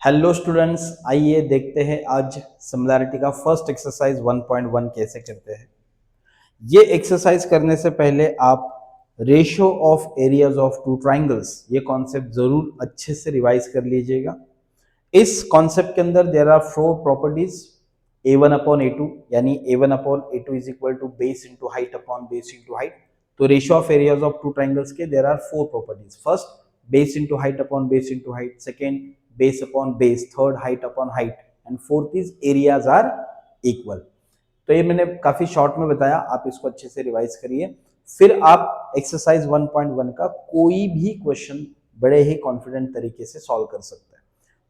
Hello students, आइए देखते हैं आज सिमिलैरिटी का फर्स्ट एक्सरसाइज 1.1 कैसे करते हैं। ये एक्सरसाइज करने से पहले आप ratio of areas of two triangles ये कॉन्सेप्ट जरूर अच्छे से रिवाइज कर लीजिएगा। इस कॉन्सेप्ट के अंदर there are four properties a1 upon a2, यानी a1 upon a2 is equal to base into height upon base into height. तो ratio of areas of two triangles के there are four properties. First, base into height upon base into height. Second, base upon base. Third, height upon height. And fourth is areas are equal. तो ये मैंने काफी short में बताया, आप इसको अच्छे से रिवाइज करिए। फिर आप एक्सरसाइज 1.1 का कोई भी क्वेश्चन बड़े ही कॉन्फिडेंट तरीके से सॉल्व कर सकते हैं।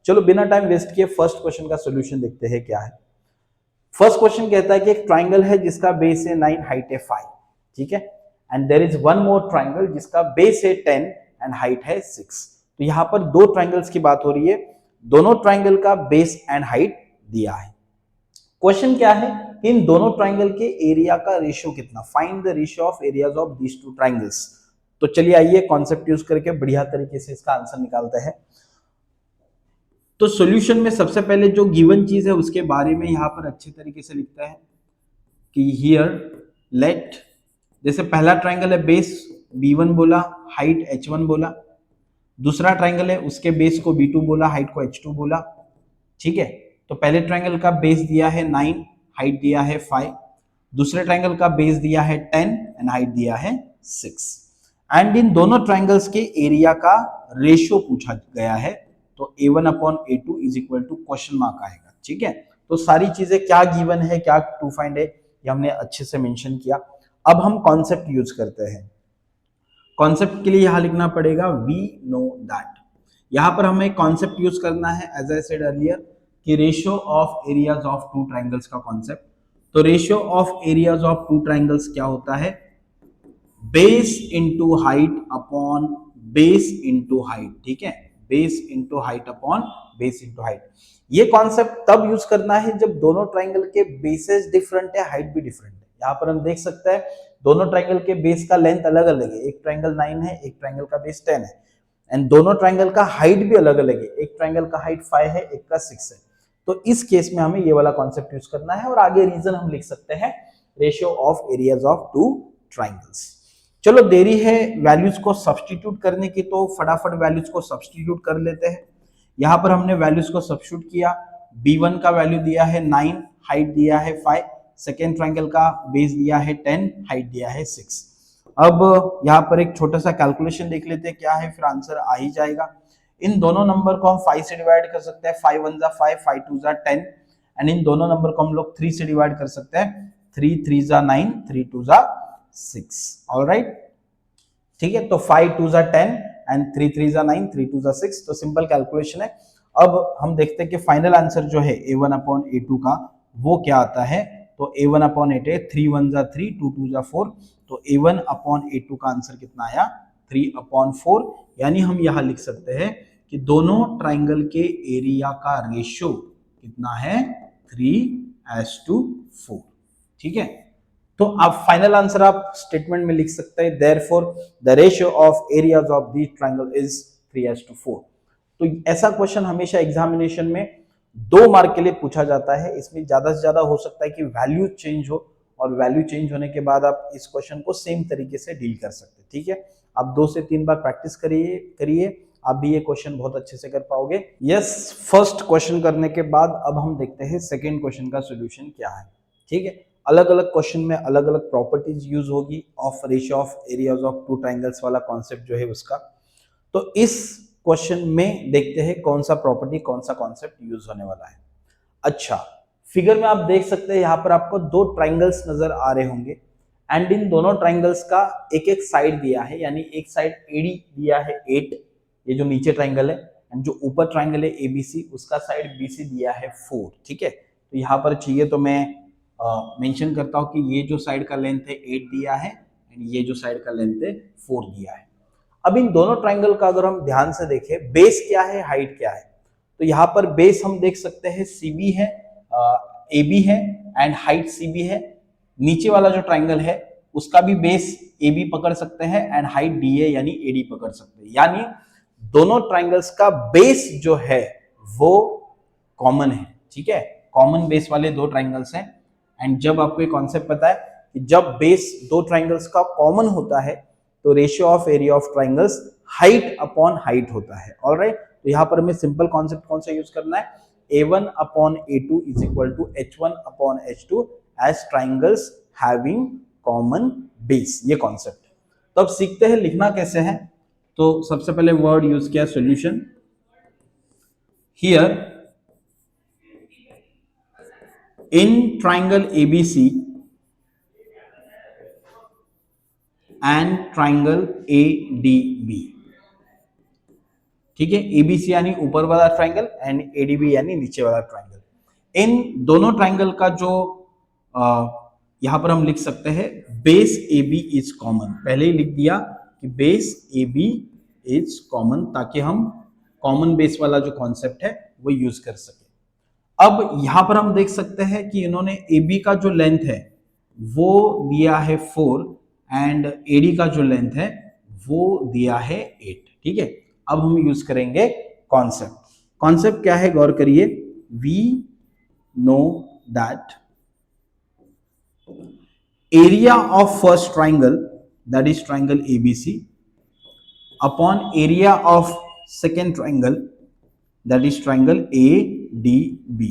चलो बिना टाइम वेस्ट किए फर्स्ट क्वेश्चन का सोल्यूशन देखते हैं क्या है। फर्स्ट क्वेश्चन कहता है कि एक ट्राइंगल है जिसका बेस है 9, हाइट है 5, ठीक है। And there is one more triangle जिसका बेस है 10 एंड हाइट है 6। तो यहां पर दो ट्राइंगल्स की बात हो रही है, दोनों ट्राइंगल का बेस एंड हाइट दिया है। क्वेश्चन क्या है कि इन दोनों ट्राइंगल के एरिया का रेशियो कितना, find the ratio of areas of these two triangles. तो चलिए आइए कॉन्सेप्ट यूज करके बढ़िया तरीके से इसका आंसर निकालते हैं। तो सॉल्यूशन में सबसे पहले जो गिवन चीज है उसके बारे में यहां पर अच्छे तरीके से लिखता है कि हियर लेट, जैसे पहला ट्राइंगल है बेस b1 बोला, हाइट h1 बोला। दूसरा ट्राइंगल है उसके बेस को b2 बोला, हाइट को h2 बोला, ठीक है। तो पहले ट्राइंगल का बेस दिया है 9, हाइट दिया है 5। दूसरे ट्राइंगल का बेस दिया है 10 एंड हाइट दिया है 6। एंड इन दोनों ट्राइंगल्स के एरिया का रेशियो पूछा गया है। तो a1 upon a2 is equal to question mark आएगा, ठीक है। तो सारी चीजें क्या गिवन है, क्या टू फाइंड है, ये हमने अच्छे से मेंशन किया। अब हम कॉन्सेप्ट यूज करते हैं। कॉन्सेप्ट के लिए यहां लिखना पड़ेगा वी नो दैट। यहां पर हमें कॉन्सेप्ट यूज करना है एज आई सेड अर्लियर कि ratio of areas of two triangles का कॉन्सेप्ट। तो ratio of areas of two triangles क्या होता है, base into height upon base into height, ठीक है। Base into height upon base into height. ये concept तब यूज करना है जब दोनों ट्राइंगल के बेसेस डिफरेंट है, हाइट भी डिफरेंट है। यहां पर हम देख सकते हैं दोनों ट्राइंगल के बेस का लेंथ अलग अलग है, एक ट्राइंगल 9 है, एक ट्राइंगल का बेस 10 है। एंड दोनों ट्राइंगल का हाइट भी अलग अलग है, एक ट्राइंगल का हाइट 5 है, एक का 6 है। तो इस केस में हमें ये वाला कॉन्सेप्ट यूज करना है और आगे रीजन हम लिख सकते हैं ratio of areas of two triangles. चलो देरी है वैल्यूज को सब्स्टिट्यूट करने की, तो फटाफट वैल्यूज को सब्स्टिट्यूट कर लेते हैं। यहां पर हमने वैल्यूज को सब्स्टिट्यूट किया। b1 का वैल्यू दिया है 9, हाइट दिया है 5। सेकेंड ट्राइंगल का बेस दिया है 10, हाइट दिया है 6। अब यहाँ पर एक छोटा सा कैलकुलेशन देख लेते हैं क्या है, फिर आंसर आ ही जाएगा। इन दोनों नंबर को हम 5 से डिवाइड कर सकते हैं, 5 1 जा 5, 5 2 जा 10। एंड इन दोनों नंबर को हम लोग 3 से डिवाइड कर सकते हैं, 3 3 जा 9, 3 2 जा 6। ऑलराइट, ठीक है। तो 5 2 जा 10 एंड 3 3 जा 9, 3 2 जा 6। तो सिंपल कैलकुलेशन है। अब हम देखते हैं कि फाइनल आंसर जो है a1 अपॉन a2 का वो क्या आता है। तो a1 अपॉन a2 है 3 1 जा 3, 2 2 जा 4। तो a1 अपॉन a2 का आंसर कितना आया, 3 अपॉन 4। यानी हम यहां लिख सकते हैं कि दोनों ट्राइंगल के एरिया का रेशियो कितना है, 3:4, ठीक है। तो आप फाइनल आंसर आप स्टेटमेंट में लिख सकते हैं therefore the ratio of areas of this triangle is 3:4। तो ऐसा क्वेश्चन हमेशा एग्जामिनेशन में 2 मार्क के लिए पूछा जाता है। इसमें ज्यादा से ज्यादा हो सकता है कि वैल्यू चेंज हो, और वैल्यू चेंज होने के बाद आप इस क्वेश्चन को सेम तरीके से डील कर सकते हैं, ठीक है। आप 2 से 3 बार प्रैक्टिस करिए, आप भी ये क्वेश्चन बहुत अच्छे से कर पाओगे। यस, फर्स्ट क्वेश्चन करने के बाद अब हम देखते हैं सेकेंड क्वेश्चन का सोल्यूशन क्या है, ठीक है। अलग अलग क्वेश्चन में अलग अलग प्रॉपर्टीज यूज होगी of ratio of areas of two triangles वाला कॉन्सेप्ट जो है उसका। तो इस क्वेश्चन में देखते हैं कौन सा प्रॉपर्टी, कौन सा कॉन्सेप्ट यूज होने वाला है। अच्छा, फिगर में आप देख सकते हैं यहां पर आपको 2 ट्राइंगल्स नजर आ रहे होंगे। एंड इन दोनों ट्राइंगल्स का एक एक साइड दिया है, यानी एक साइड एडी दिया है 8, ये जो नीचे ट्राइंगल है। एंड जो ऊपर ट्राइंगल है एबीसी, उसका साइड बीसी दिया है 4, ठीक है। तो यहां पर चाहिए तो मैं मेंशन करता हूं कि ये जो साइड का लेंथ है 8 दिया है एंड ये जो साइड का लेंथ है 4 दिया है। अब इन दोनों ट्राइंगल का अगर हम ध्यान से देखें, बेस क्या है, हाइट क्या है। तो यहाँ पर बेस हम देख सकते हैं CB है, AB है एंड हाइट CB है। नीचे वाला जो ट्राइंगल है उसका भी बेस AB पकड़ सकते हैं एंड हाइट DA यानी AD पकड़ सकते हैं। यानी दोनों ट्राइंगल्स का बेस जो है वो कॉमन है, ठीक है, कॉमन बेस वाले दो ट्राइंगल्स हैं। एंड जब आपको ये कॉन्सेप्ट पता है कि जब बेस दो ट्राइंगल्स का कॉमन होता है तो ratio of area of triangles height upon height होता है। ऑलराइट, तो यहाँ पर हमें सिंपल कॉन्सेप्ट कौन सा यूज करना है, A1 upon A2 is equal to H1 upon H2 as triangles having common base, ये कॉन्सेप्ट। तो अब सीखते हैं लिखना कैसे है। तो सबसे पहले वर्ड यूज किया solution. Here in triangle ABC and triangle ADB, ठीक है, ABC यानी ऊपर वाला ट्राइंगल एंड ADB यानी नीचे वाला ट्राइंगल। इन दोनों ट्राइंगल का जो यहां पर हम लिख सकते हैं बेस AB इज कॉमन, पहले ही लिख दिया कि बेस AB इज कॉमन, ताकि हम कॉमन बेस वाला जो कॉन्सेप्ट है वो यूज कर सके। अब यहां पर हम देख सकते हैं कि इन्होंने AB का जो लेंथ है वो दिया है 4 एंड AD का जो लेंथ है वो दिया है 8, ठीक है। अब हम यूज करेंगे कॉन्सेप्ट। कॉन्सेप्ट क्या है, गौर करिए। We know that area of first triangle that is triangle ABC upon area of second triangle that is triangle ADB,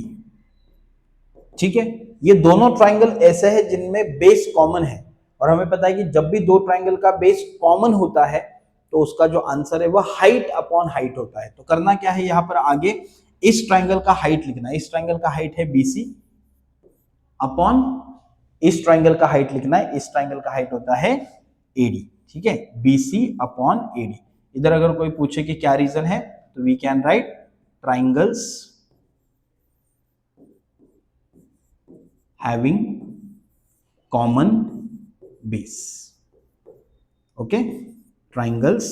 ठीक है। ये दोनों ट्राइंगल ऐसे हैं जिनमें बेस कॉमन है, और हमें पता है कि जब भी दो ट्राइंगल का बेस कॉमन होता है तो उसका जो आंसर है वो हाइट अपॉन हाइट होता है। तो करना क्या है, यहां पर आगे इस ट्राइंगल का हाइट लिखना है। इस ट्राइंगल का हाइट है BC अपॉन इस ट्राइंगल का हाइट लिखना है, इस ट्राइंगल का हाइट होता है AD, ठीक है, BC अपॉन AD। इधर अगर कोई पूछे कि क्या रीजन है तो we can write triangles having common base, okay, triangles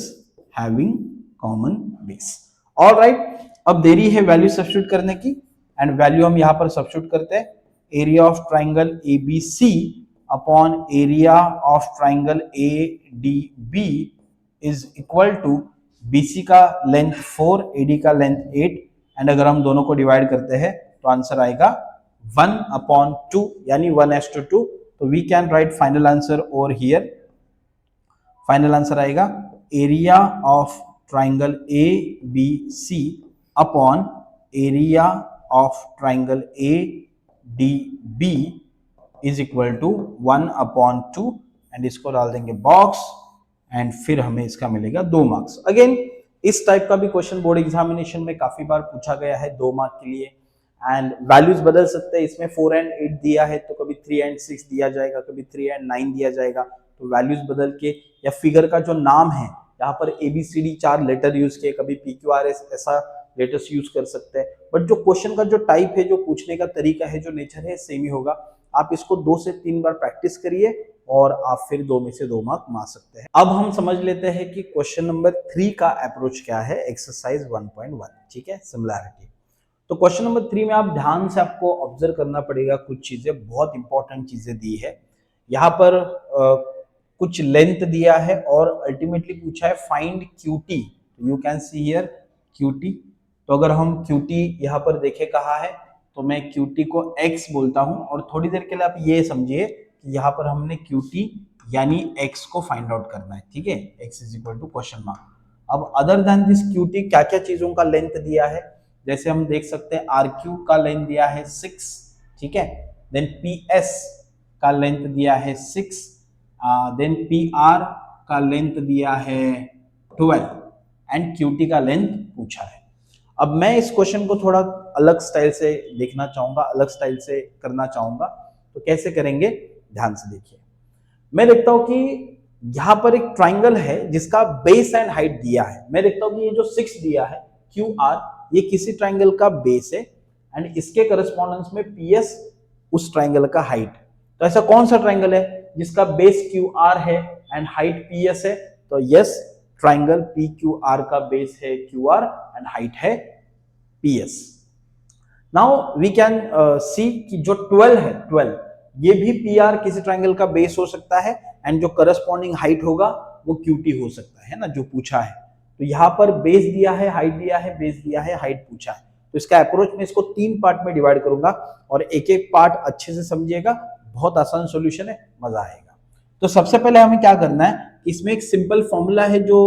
having common base। all right, अब देरी है वैल्यू सब्स्टिट्यूट करने की, एंड वैल्यू हम यहां पर सब्स्टिट्यूट करते हैं। Area of triangle ABC upon area of triangle ADB is equal to BC का लेंथ 4, AD का लेंथ 8, एंड अगर हम दोनों को डिवाइड करते हैं तो आंसर आएगा 1 अपॉन 2 यानी 1:2। तो we can write final answer over here. Final answer आएगा area of triangle ABC upon area of triangle ADB is equal to 1 upon 2, and इसको डाल देंगे बॉक्स, एंड फिर हमें इसका मिलेगा 2 मार्क्स। अगेन इस टाइप का भी क्वेश्चन बोर्ड एग्जामिनेशन में काफी बार पूछा गया है 2 मार्क के लिए, एंड वैल्यूज बदल सकते हैं। इसमें 4 एंड 8 दिया है तो कभी 3 एंड 6 दिया जाएगा, कभी 3 एंड 9 दिया जाएगा। तो वैल्यूज बदल के, या फिगर का जो नाम है यहाँ पर ABCD 4 लेटर यूज किए, कभी PQRS ऐसा लेटर्स यूज कर सकते हैं, बट जो क्वेश्चन का जो टाइप है, जो पूछने का तरीका है, जो नेचर है, सेम ही होगा। आप इसको 2 से 3 बार प्रैक्टिस करिए और आप फिर 2 में से 2 मार्क मार सकते हैं। अब हम समझ लेते हैं कि क्वेश्चन नंबर 3 का अप्रोच क्या है, एक्सरसाइज 1.1, ठीक है, सिमिलैरिटी। तो क्वेश्चन नंबर 3 में आप ध्यान से आपको ऑब्जर्व करना पड़ेगा, कुछ चीजें, बहुत इंपॉर्टेंट चीजें दी है यहाँ पर। कुछ लेंथ दिया है और अल्टीमेटली पूछा है find QT। You can see here QT। तो अगर हम QT यहाँ पर देखे कहा है तो मैं QT को X बोलता हूं, और थोड़ी देर के लिए आप ये समझिए कि यहाँ पर हमने QT यानी X को फाइंड आउट करना है, ठीक है, X is equal to question mark. अब अदर देन दिस QT क्या क्या चीजों का लेंथ दिया है, जैसे हम देख सकते हैं RQ का लेंथ दिया है 6, ठीक है, देन PS का लेंथ दिया है 6, देन PR का लेंथ दिया है 12, एंड QT का लेंथ पूछा है। अब मैं इस क्वेश्चन को थोड़ा अलग स्टाइल से देखना चाहूंगा, अलग स्टाइल से करना चाहूंगा। तो कैसे करेंगे, ध्यान से देखिए। मैं देखता हूं कि यहां पर एक ट्राइंगल है जिसका बेस एंड हाइट दिया है। मैं देखता हूं कि ये जो 6 दिया है QR, ये किसी ट्राइंगल का बेस है, एंड इसके करस्पॉन्डेंस में PS उस ट्राइंगल का हाइट। तो ऐसा कौन सा ट्राइंगल है जिसका बेस QR है एंड हाइट PS है? तो यस, ट्राइंगल PQR का बेस है QR एंड हाइट है PS। Now we can see कि जो 12 है, 12 ये भी PR किसी ट्राइंगल का बेस हो सकता है, एंड जो करस्पॉन्डिंग हाइट होगा वो QT हो सकता है ना, जो पूछा है। तो यहां पर बेस दिया है, हाइट दिया है, बेस दिया है, हाइट पूछा है। तो इसका अप्रोच मैं इसको 3 पार्ट में डिवाइड करूंगा और एक एक पार्ट अच्छे से समझिएगा, बहुत आसान सॉल्यूशन है, मजा आएगा। तो सबसे पहले हमें क्या करना है, इसमें एक सिंपल फॉर्मूला है, जो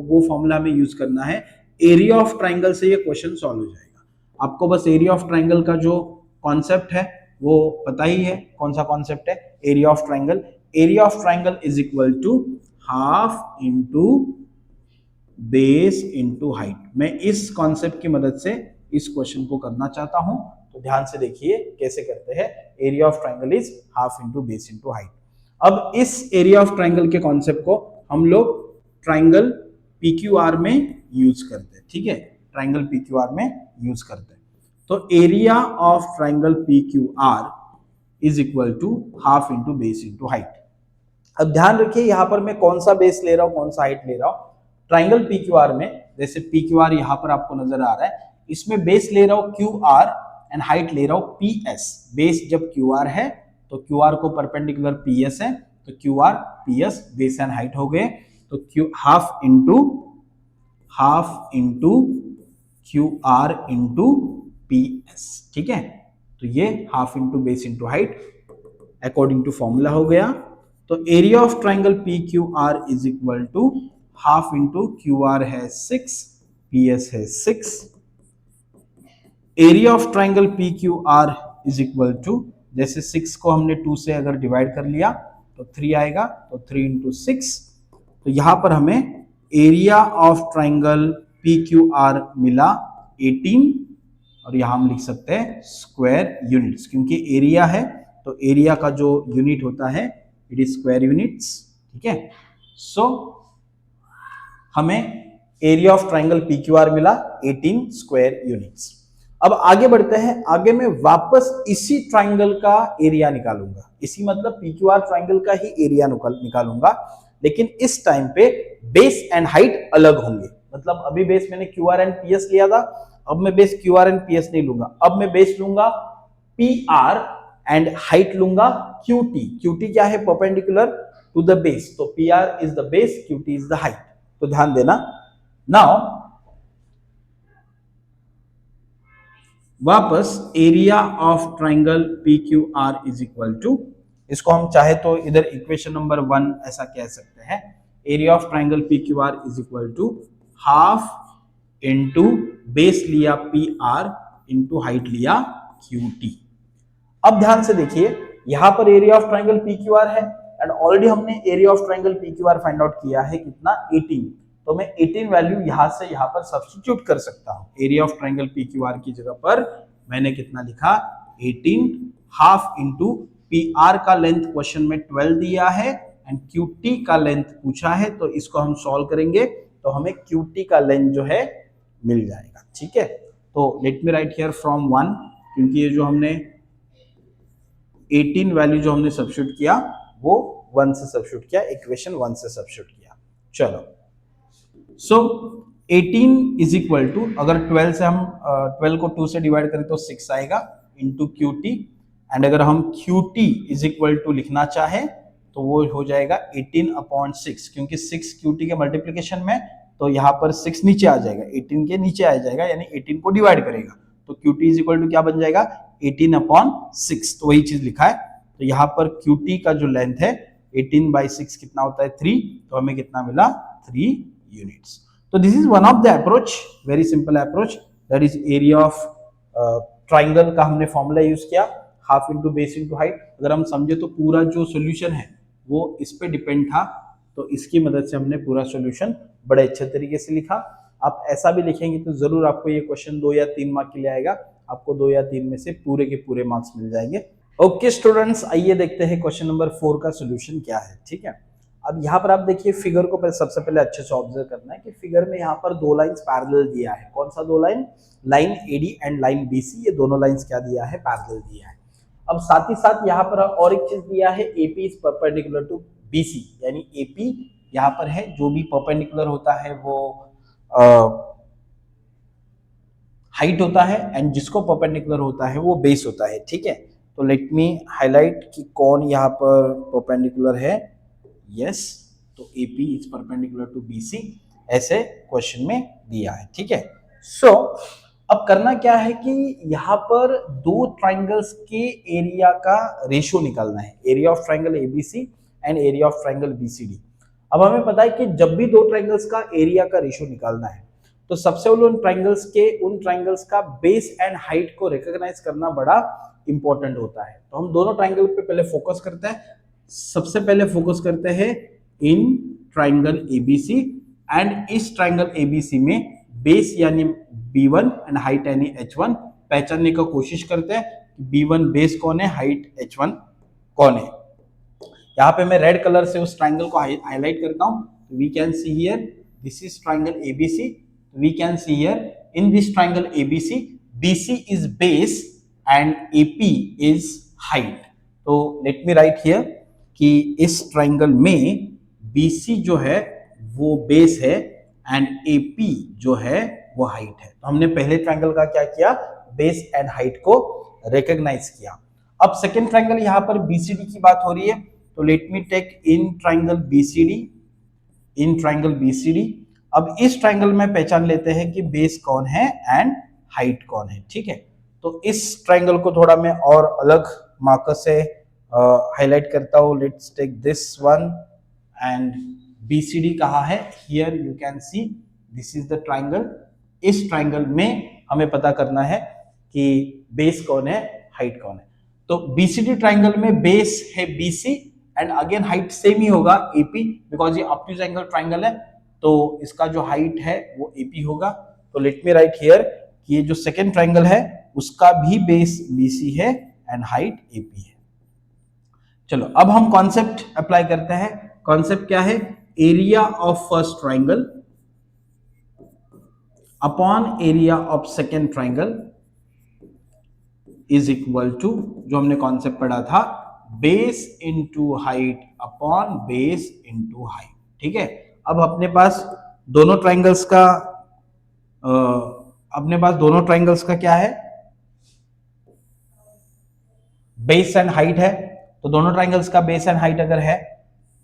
वो फॉर्मूला हमें यूज करना है। एरिया ऑफ ट्राइंगल से ये क्वेश्चन सॉल्व हो जाएगा। आपको बस एरिया ऑफ ट्राइंगल का जो कॉन्सेप्ट है वो पता ही है। कौन सा कॉन्सेप्ट है? Area of triangle. Area of triangle is equal to half into base into height. मैं इस कॉन्सेप्ट की मदद से इस क्वेश्चन को करना चाहता हूं, तो ध्यान से देखिए कैसे करते हैं। Area of triangle is half into base into height. अब इस एरिया ऑफ ट्राइंगल के कॉन्सेप्ट को हम लोग ट्राइंगल PQR में यूज करते हैं, ठीक है, ट्राइंगल PQR में यूज करते हैं। तो area of triangle PQR is equal to half into base into height. अब ध्यान रखिए यहां पर मैं कौन सा बेस ले रहा हूं, कौन सा हाइट ले रहा हूं। ट्राइंगल PQR में, जैसे PQR यहां पर आपको नजर आ रहा है, इसमें बेस ले रहा हूं QR एंड हाइट ले रहा हूं PS। बेस जब QR है तो QR को परपेंडिकुलर PS है, तो QR PS base and height हो गए। तो half into QR into PS, ठीक है। तो ये half into base into height according to formula हो गया। तो area of triangle PQR is equal to half into QR है 6, PS है 6। Area of triangle PQR is equal to, जैसे 6 को हमने 2 से अगर डिवाइड कर लिया तो 3 आएगा, तो 3 इंटू 6। तो यहां पर हमें एरिया ऑफ ट्राइंगल PQR मिला 18, और यहां हम लिख सकते हैं स्क्वायर यूनिट्स, क्योंकि एरिया है तो एरिया का जो यूनिट होता है इट इज स्क्वायर यूनिट्स, ठीक है। सो हमें एरिया ऑफ ट्राइंगल PQR मिला 18 स्क्वायर यूनिट्स। अब आगे बढ़ते हैं। आगे मैं वापस इसी ट्राइंगल का एरिया निकालूंगा, इसी मतलब PQR ट्राइंगल का ही एरिया निकालूंगा, लेकिन इस टाइम पे बेस एंड हाइट अलग होंगे। मतलब अभी बेस मैंने QR एंड PS लिया था, अब मैं बेस QR एंड PS नहीं लूंगा, अब मैं बेस लूंगा PR एंड हाइट लूंगा QT। QT क्या है? Perpendicular to the base. तो PR is the base, QT is the height. तो ध्यान देना। नाउ वापस area of triangle PQR is equal to, इसको हम चाहे तो इधर इक्वेशन नंबर 1 ऐसा कह सकते हैं। Area of triangle PQR is equal to half into base लिया PR इंटू हाइट लिया QT। अब ध्यान से देखिए, यहां पर एरिया ऑफ ट्राइंगल PQR है एंड ऑलरेडी हमने area of triangle PQR find out किया है, कितना? 18। तो मैं 18 वैल्यू यहां से यहां पर सब्स्टिट्यूट कर सकता हूं। एरिया ऑफ ट्राइंगल PQR की जगह पर मैंने कितना लिखा? 18। हाफ इंटू PR का लेंथ क्वेश्चन में 12 दिया है एंड QT का लेंथ पूछा है, तो इसको हम सॉल्व करेंगे तो हमें QT का लेंथ जो है मिल जाएगा, ठीक है। तो let me write here from 1, क्योंकि ये जो हमने 18 वैल्यू जो हमने सब्स्टिट्यूट किया वो 1 से सब्स्टिट्यूट किया, इक्वेशन 1 से सब्स्टिट्यूट किया। चलो, सो 18 इज इक्वल टू, अगर 12 से हम 12 को 2 से डिवाइड करें तो 6 आएगा इंटू QT, एंड अगर हम QT इज इक्वल टू लिखना चाहें तो वो हो जाएगा 18/6, क्योंकि 6 QT के मल्टीप्लीकेशन में, तो यहाँ पर 6 नीचे आ जाएगा, 18 के नीचे आ जाएगा, यानी 18 को डिवाइड करेगा, तो QT इज इक्वल टू क्या बन जाएगा? 18/6। तो वही चीज लिखा है। तो यहाँ पर QT का जो लेंथ है 18/6 कितना होता है? 3। तो हमें कितना मिला? 3 यूनिट्स। तो this is one of the approach, very simple approach, that is area of triangle का हमने फॉर्मूला यूज किया, half into base into height. अगर हम समझे तो पूरा जो सोल्यूशन है वो इस पे डिपेंड था, तो इसकी मदद से हमने पूरा सोल्यूशन बड़े अच्छे तरीके से लिखा। आप ऐसा भी लिखेंगे तो जरूर आपको ये क्वेश्चन 2 या 3 मार्क के लिए आएगा, आपको 2 या 3 में से पूरे के पूरे मार्क्स मिल जाएंगे। ओके स्टूडेंट्स, आइए देखते हैं क्वेश्चन नंबर 4 का सोल्यूशन क्या है, ठीक है। अब यहाँ पर आप देखिए फिगर को सबसे पहले अच्छे से ऑब्जर्व करना है कि फिगर में यहाँ पर 2 लाइंस पैरेलल दिया है। कौन सा 2 line? Line AD and line BC, ये दोनों लाइंस क्या दिया है? पैरेलल दिया है। अब साथ ही साथ यहाँ पर और एक चीज दिया है, AP is perpendicular to BC, यानी AP यहाँ पर है, जो भी परपेंडिकुलर होता है वो हाइट होता है एंड जिसको परपेंडिकुलर होता है वो बेस होता है, ठीक है। तो लेट मी हाईलाइट कि कौन यहाँ पर परपेंडिकुलर है। यस, तो AP is perpendicular to BC, ऐसे क्वेश्चन में दिया है, ठीक है। सो अब करना क्या है कि यहाँ पर दो ट्राइंगल्स के एरिया का रेशियो निकालना है, area of triangle ABC and area of triangle BCD. अब हमें पता है कि जब भी दो ट्राइंगल्स का एरिया का रेशियो निकालना है तो सबसे पहले उन ट्राइंगल्स का बेस एंड हाइट को रिकॉग्नाइज करना बड़ा इंपॉर्टेंट होता है। तो हम दोनों ट्राइंगल पे पहले फोकस करते हैं। सबसे पहले फोकस करते हैं इन ट्राइंगल एबीसी एंड इस ट्राइंगल एबीसी में बेस यानी B1 एंड हाइट यानी H1 पहचानने का कोशिश करते हैं कि B1 बेस कौन है, हाइट H1 कौन है। यहाँ पे मैं रेड कलर से उस ट्राइंगल को हाईलाइट करता हूं। We can see here this is triangle ABC. We can see here in this triangle ABC BC is base and AP is height. तो लेट मी राइट हियर कि इस triangle में BC जो है वो बेस है एंड AP जो है वो हाइट है। तो हमने पहले ट्राइंगल का क्या किया, बेस एंड हाइट को रिकॉग्नाइज किया। अब सेकेंड ट्राइंगल यहाँ पर BCD की बात हो रही है, तो let me take in triangle BCD। अब इस ट्राइंगल में पहचान लेते हैं कि बेस कौन है एंड हाइट कौन है, ठीक है। तो इस ट्राइंगल को थोड़ा मैं और अलग मार्कर से हाईलाइट करता हूं। Let's take this one and BCD कहाँ है, here you can see this is the triangle. इस ट्राइंगल में हमें पता करना है कि बेस कौन है, हाइट कौन है। तो BCD ट्राइंगल में बेस है BC and again height same ही होगा AP, बिकॉज ये ऑब्ट्यूज एंगल ट्राइंगल है तो इसका जो हाइट है वो AP होगा। तो लेट मी राइट हियर कि ये जो सेकेंड ट्राइंगल है उसका भी बेस BC है एंड हाइट AP है। चलो अब हम कॉन्सेप्ट अप्लाई करते हैं। कॉन्सेप्ट क्या है, area of first triangle upon area of second triangle is equal to, जो हमने कॉन्सेप्ट पढ़ा था, base into height upon base into height, ठीक है। अब अपने पास दोनों ट्राइंगल्स का क्या है, बेस एंड हाइट है। तो दोनों ट्राइंगल्स का बेस एंड हाइट अगर है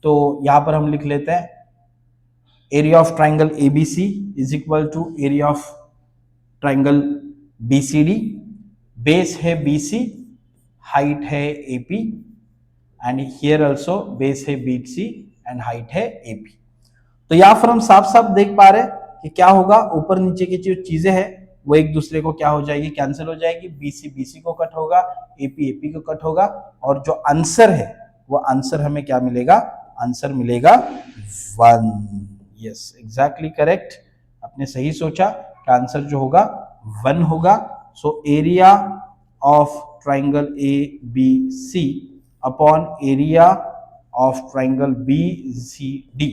तो यहां पर हम लिख लेते हैं area of triangle ABC is equal to area of triangle BCD। Base है BC, हाइट है AP and here also base है BC एंड हाइट है AP। तो यहां पर हम साफ साफ देख पा रहे हैं कि क्या होगा, ऊपर नीचे की जो चीजें हैं वो एक दूसरे को क्या हो जाएगी, कैंसिल हो जाएगी। BC BC को कट होगा, AP AP को कट होगा और जो आंसर है वो आंसर हमें क्या मिलेगा, आंसर मिलेगा 1। यस एग्जैक्टली करेक्ट, आपने सही सोचा कि आंसर जो होगा 1 होगा। So area of triangle ABC upon area of triangle BCD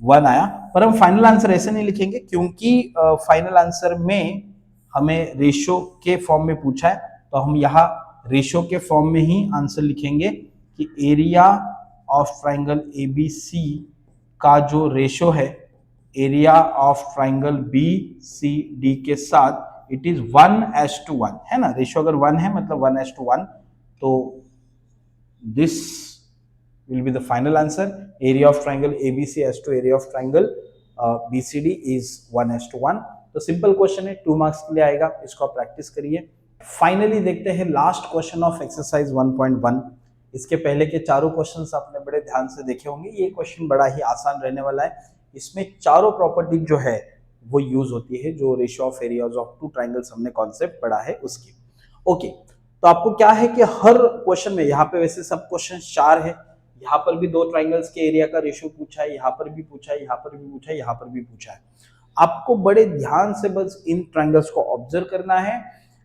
1 आया। पर हम फाइनल आंसर ऐसे नहीं लिखेंगे क्योंकि फाइनल आंसर में हमें रेशियो के फॉर्म में पूछा है, तो हम यहाँ रेशियो के फॉर्म में ही आंसर लिखेंगे कि एरिया ऑफ ट्राइंगल ABC का जो रेशियो है एरिया ऑफ ट्राइंगल BCD के साथ इट इज 1:1 है ना। रेशियो अगर 1 है मतलब 1:1, तो this will be the final answer. Area of triangle ABC as to area of triangle BCD is 1:1। तो सिंपल क्वेश्चन है, 2 मार्क्स के लिए आएगा, इसको आप प्रैक्टिस करिए। फाइनली देखते हैं लास्ट क्वेश्चन ऑफ एक्सरसाइज 1.1। इसके पहले के चारों क्वेश्चंस आपने बड़े ध्यान से देखे होंगे। ये क्वेश्चन बड़ा ही आसान रहने वाला है। इसमें चारों प्रॉपर्टी जो है वो यूज होती है, जो ratio of areas of two triangles हमने कॉन्सेप्ट पढ़ा है उसकी। ओके, तो आपको क्या है कि हर क्वेश्चन में, यहाँ पे वैसे सब क्वेश्चन 4 है, यहाँ पर भी दो ट्राइंगल्स के एरिया का रेशियो पूछा है, यहाँ पर भी पूछा है, यहाँ पर भी पूछा है, यहाँ पर भी पूछा है। आपको बड़े ध्यान से बस इन ट्राइंगल्स को ऑब्जर्व करना है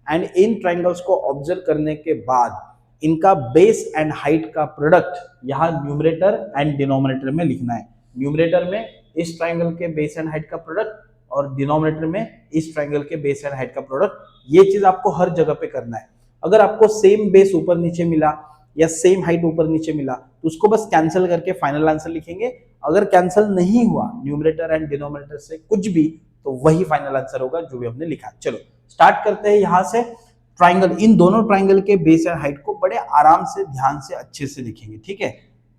एंड इन ट्राइंगल्स को ऑब्जर्व करने के बाद इनका बेस एंड हाइट का प्रोडक्ट यहाँ न्यूमरेटर एंड डिनोमिनेटर में लिखना है। न्यूमरेटर में इस ट्राइंगल के बेस एंड हाइट का प्रोडक्ट और डिनोमिनेटर में इस ट्राइंगल के बेस एंड हाइट का प्रोडक्ट। ये चीज आपको हर जगह पे करना है। अगर आपको सेम बेस ऊपर नीचे मिला या सेम हाइट ऊपर नीचे मिला तो उसको बस कैंसिल करके फाइनल आंसर लिखेंगे। अगर कैंसिल नहीं हुआ न्यूमरेटर एंड डिनोमिनेटर से कुछ भी, तो वही फाइनल आंसर होगा जो भी हमने लिखा। चलो स्टार्ट करते हैं यहां से। ट्राइंगल, इन दोनों ट्राइंगल के बेस एंड हाइट को बड़े आराम से, ध्यान से, अच्छे से लिखेंगे, ठीक है।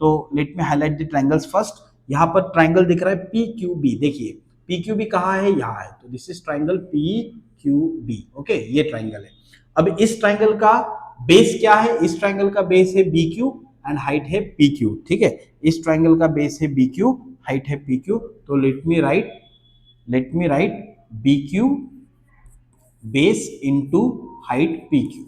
तो let me highlight the triangles first. यहाँ पर ट्राइंगल दिख रहा है PQB। देखिए पी क्यू बी कहाँ है, यहाँ है, तो this is triangle P Q B. Okay, ये ट्राइंगल है। अब इस ट्राइंगल का बेस क्या है, इस ट्राइंगल का बेस है बी क्यू एंड हाइट है पी क्यू। ठीक है, इस ट्राइंगल का बेस है बी क्यू, हाइट है पी क्यू। तो let me write B Q base into height P Q.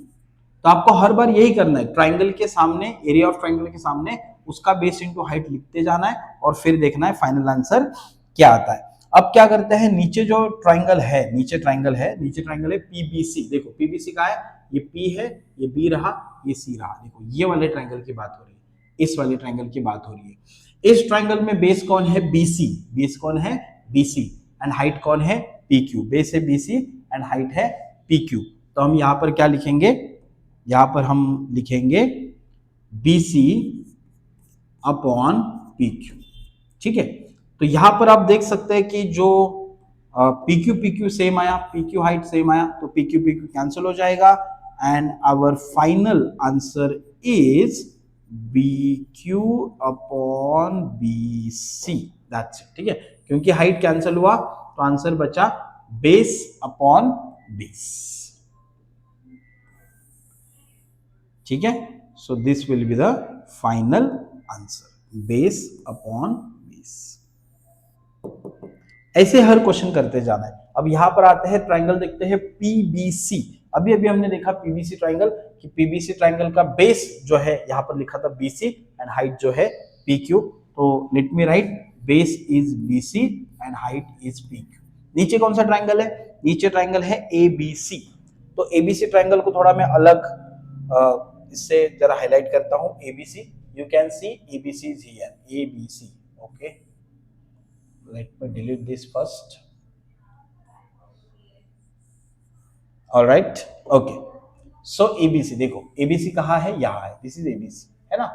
तो आपको हर बार यही करना है, ट्राइंगल के सामने, एरिया ऑफ ट्राइंगल के सामने उसका बेस इंटू हाइट लिखते जाना है और फिर देखना है फाइनल आंसर क्या आता है। अब क्या करते हैं, नीचे जो ट्राइंगल है, नीचे ट्राइंगल है पीबीसी। देखो पीबीसी का है, ये पी है, ये बी रहा, ये सी रहा। देखो ये वाले ट्राइंगल की बात हो रही है, इस वाले ट्राइंगल की बात हो रही है। इस ट्राइंगल में बेस कौन है, बीसी। बेस कौन है, बीसी। एंड हाइट कौन है, पी क्यू। बेस है बीसी एंड हाइट है पी क्यू। तो हम यहां पर क्या लिखेंगे, यहां पर हम लिखेंगे BC अपॉन PQ। ठीक है, तो यहां पर आप देख सकते हैं कि जो PQ सेम आया, PQ हाइट सेम आया, तो PQ कैंसिल हो जाएगा and our final answer is BQ upon BC। That's it. ठीक है, क्योंकि हाइट कैंसिल हुआ तो आंसर बचा बेस अपॉन बेस। ठीक है, so this will be the final answer, base upon base. ऐसे हर क्वेश्चन करते जाना है। अब यहां पर आते हैं, ट्राइंगल देखते हैं पीबीसी। अभी अभी हमने देखा पीबीसी ट्राइंगल, कि पीबीसी ट्राइंगल का बेस जो है यहां पर लिखा था बीसी एंड हाइट जो है पीक्यू। तो let me right base is BC and height is PQ. नीचे कौन सा ट्राइंगल है, नीचे ट्राइंगल है एबीसी। तो एबीसी ट्राइंगल को थोड़ा मैं अलग इससे जरा हाईलाइट करता हूं। ABC, you can C ABC is here, ABC. Okay, let me delete this first. All right, okay, so ABC, देखो ABC कहाँ है, यहाँ है, दिस इज ABC, है ना।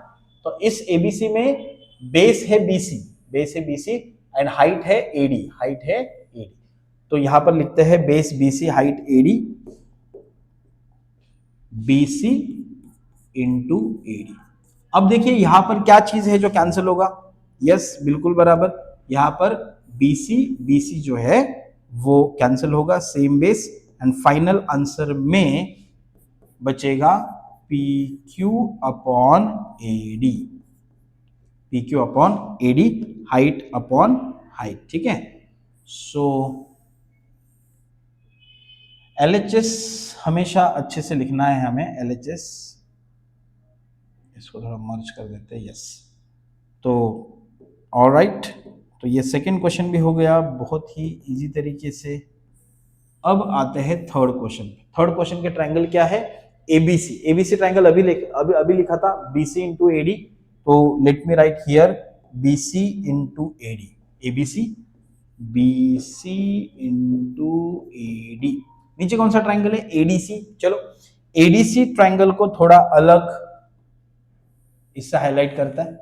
तो इस ABC में बेस है BC, बेस है BC एंड हाइट है AD, हाइट है AD। तो यहां पर लिखते हैं base BC height AD, BC into AD। अब देखिए यहां पर क्या चीज है जो कैंसिल होगा, यस बिल्कुल बराबर, यहां पर BC जो है वो कैंसिल होगा, same base and final answer में बचेगा PQ upon AD, PQ upon AD, height upon height. ठीक है, सो LHS हमेशा अच्छे से लिखना है हमें, LHS, इसको थोड़ा मर्ज कर देते हैं, यस। तो ऑलराइट, तो ये सेकंड क्वेश्चन भी हो गया बहुत ही इजी तरीके से। अब आते हैं थर्ड क्वेश्चन। थर्ड क्वेश्चन के ट्राइंगल क्या है, एबीसी। एबीसी ट्राइंगल अभी लिखा था बीसी इंटू एडी। तो let me write here BC into AD, ABC BC into AD. नीचे कौन सा ट्राइंगल है, एडीसी। चलो एडीसी ट्राइंगल को थोड़ा अलग इससे हाईलाइट करता है।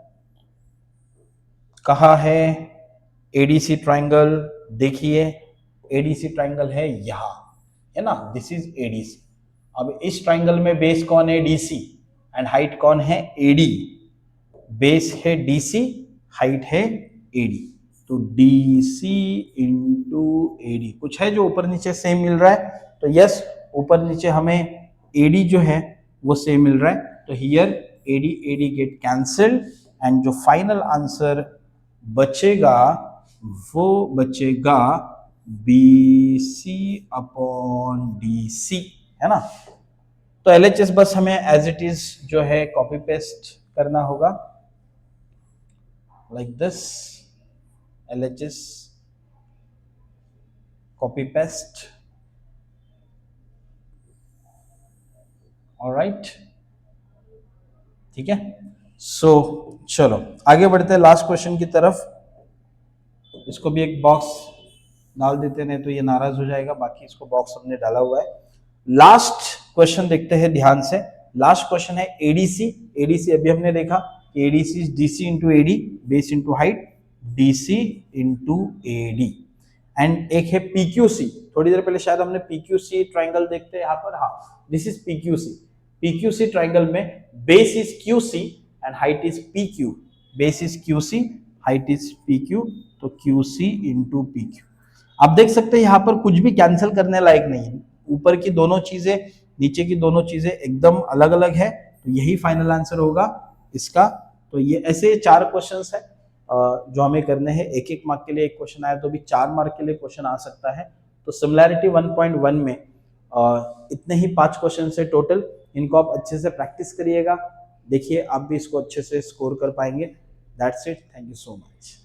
कहाँ है एडीसी ट्राइंगल, देखिए एडीसी ट्राइंगल है यहाँ, है ना, दिस इज एडीसी। अब इस ट्राइंगल में बेस कौन है, डीसी एंड हाइट कौन है, एडी। बेस है डीसी, हाइट है एडी। तो डीसी इंटू एडी, कुछ है जो ऊपर नीचे सेम मिल रहा है, तो यस ऊपर नीचे हमें एडी जो है वो सेम मिल रहा है। तो here AD AD get cancelled and जो फाइनल आंसर बचेगा वो बचेगा BC अपॉन DC, है ना। तो LHS बस हमें एज इट इज जो है कॉपी पेस्ट करना होगा, like this, LHS copy paste. Alright, ठीक है, सो चलो आगे बढ़ते हैं लास्ट क्वेश्चन की तरफ। इसको भी एक बॉक्स डाल देते, नहीं तो ये नाराज हो जाएगा, बाकी इसको बॉक्स हमने डाला हुआ है। लास्ट क्वेश्चन देखते हैं ध्यान से। लास्ट क्वेश्चन है एडीसी। एडीसी अभी हमने देखा कि ADC is DC into AD, base into height, DC into AD. And एक है पीक्यूसी, थोड़ी देर पहले शायद हमने पीक्यूसी ट्राइंगल देखते हैं यहाँ पर, हाँ this is PQC. PQC triangle में base is QC and height is PQ, base is QC, height is PQ, तो क्यूसी इंटू पीक्यू। आप देख सकते हैं यहाँ पर कुछ भी कैंसिल करने लायक नहीं है, ऊपर की दोनों चीजें नीचे की दोनों चीजें एकदम अलग अलग है, तो यही फाइनल आंसर होगा इसका। तो ये ऐसे 4 क्वेश्चंस है जो हमें करने हैं। एक एक मार्क के लिए एक क्वेश्चन आया तो भी 4 मार्क के लिए क्वेश्चन आ सकता है। तो सिमिलैरिटी 1.1 में इतने ही 5 क्वेश्चन है टोटल, इनको आप अच्छे से प्रैक्टिस करिएगा, देखिए आप भी इसको अच्छे से स्कोर कर पाएंगे। That's it, thank you so much.